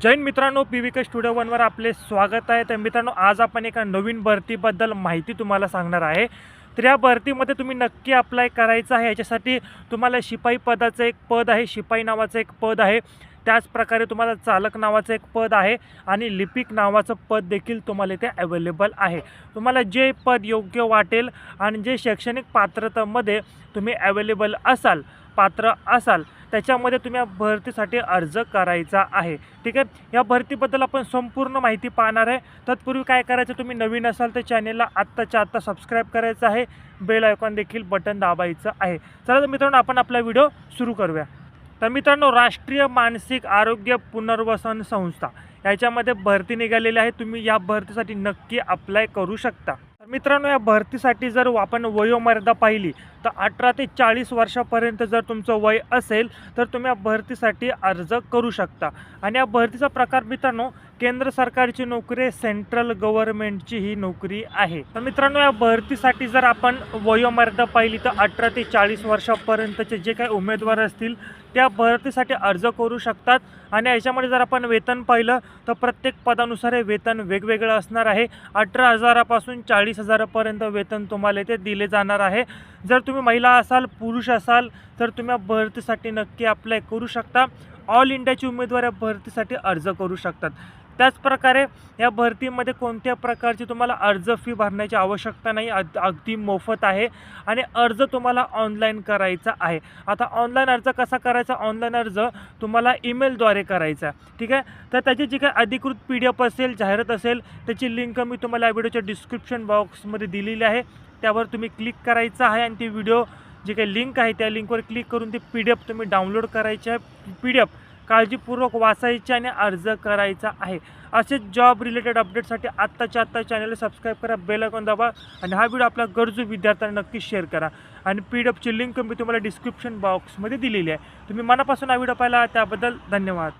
जैन मित्रांनो, PVK studio वनवर आपले स्वागत आहे। तर मित्रांनो, आज आपण एका नवीन भरतीबद्दल माहिती तुम्हाला सांगणार आहे। तर या भरतीमध्ये तुम्ही नक्की अप्लाय करायचं आहे। याच्यासाठी तुम्हाला शिपाई पदाचं एक पद आहे, शिपाई नावाचं एक पद आहे, त्याचप्रकारे तुम्हाला चालक नावाचं एक पद आहे आणि लिपिक नावाचं पद देखील तुम्हाला इथे अवेलेबल आहे। तुम्हाला जे पद योग्य वाटेल आणि जे शैक्षणिक पात्रतेमध्ये तुम्ही अवेलेबल असाल, पात्र असाल, त्याच्यामध्ये तुम्ही या भरतीसाठी अर्ज करायचा आहे। ठीक आहे, या भरतीबद्दल आपण संपूर्ण माहिती पाहणार आहे। तत्पूर्वी काय करायचं, तुम्ही नवीन असाल तर चॅनेलला आत्ताच्या आत्ता सबस्क्राईब करायचं आहे, बेल आयकॉन देखील बटन दाबायचं आहे। चला तर मित्रांनो, आपण आपला व्हिडिओ सुरू करूया। तर मित्रांनो, राष्ट्रीय मानसिक आरोग्य पुनर्वसन संस्था याच्यामध्ये भरती निघालेली आहे। तुम्ही या भरतीसाठी नक्की अप्लाय करू शकता। तर मित्रांनो, या भरतीसाठी जर आपण वयोमर्यादा पाहिली तर 18 ते 40 वर्षापर्यंत जर तुमचं वय असेल तर तुम्ही या भरतीसाठी अर्ज करू शकता। आणि या भरतीचा प्रकार मित्रांनो, केंद्र सरकारची नोकरी, सेंट्रल गव्हर्नमेंटची ही नोकरी आहे। तर मित्रांनो, या भरतीसाठी जर आपण वयोमर्यादा पाहिली तर 18 ते 40 वर्षापर्यंतचे जे काही उमेदवार असतील त्या भरतीसाठी अर्ज करू शकतात। आणि याच्यामध्ये जर आपण वेतन पाहिलं तर प्रत्येक पदानुसार हे वेतन वेगवेगळं असणार आहे। 18,000 पासून 40,000पर्यंत वेतन तुम्हाला इथे दिले जाणार आहे। जर तुम्ही महिला असाल, पुरुष असाल तर तुम्ही भरतीसाठी नक्की अप्लाय करू शकता। ऑल इंडियाची उमेदवार या भरतीसाठी अर्ज करू शकतात। त्याचप्रकारे या भरतीमध्ये कोणत्या प्रकारची तुम्हाला अर्ज फी भरण्याची आवश्यकता नाही, अगदी मोफत आहे। आणि अर्ज तुम्हाला ऑनलाईन करायचा आहे। आता ऑनलाईन अर्ज कसा करायचा, ऑनलाईन अर्ज तुम्हाला ईमेलद्वारे करायचा। ठीक आहे, तर त्याची जी काही अधिकृत PDF असेल, जाहिरात असेल, त्याची लिंक मी तुम्हाला या व्हिडिओच्या डिस्क्रिप्शन बॉक्समध्ये दिलेली आहे। त्यावर तुम्ही क्लिक करायचं आहे आणि ती व्हिडिओ जी काही लिंक आहे त्या लिंकवर क्लिक करून ती PDF तुम्ही डाउनलोड करायची आहे। PDF काळजीपूर्वक वाचायचे आणि अर्ज करायचा आहे। असेच जॉब रिलेटेड अपडेटसाठी आत्ताच्या आत्ता चॅनलला सबस्क्राईब करा, बेल आयकॉन दाबा आणि हा व्हिडिओ आपल्या गरजू विद्यार्थ्यांना नक्की शेअर करा। आणि PDFची लिंक मी तुम्हाला डिस्क्रिप्शन बॉक्समध्ये दिलेली आहे। तुम्ही मनापासून हा व्हिडिओ पाहिला त्याबद्दल धन्यवाद।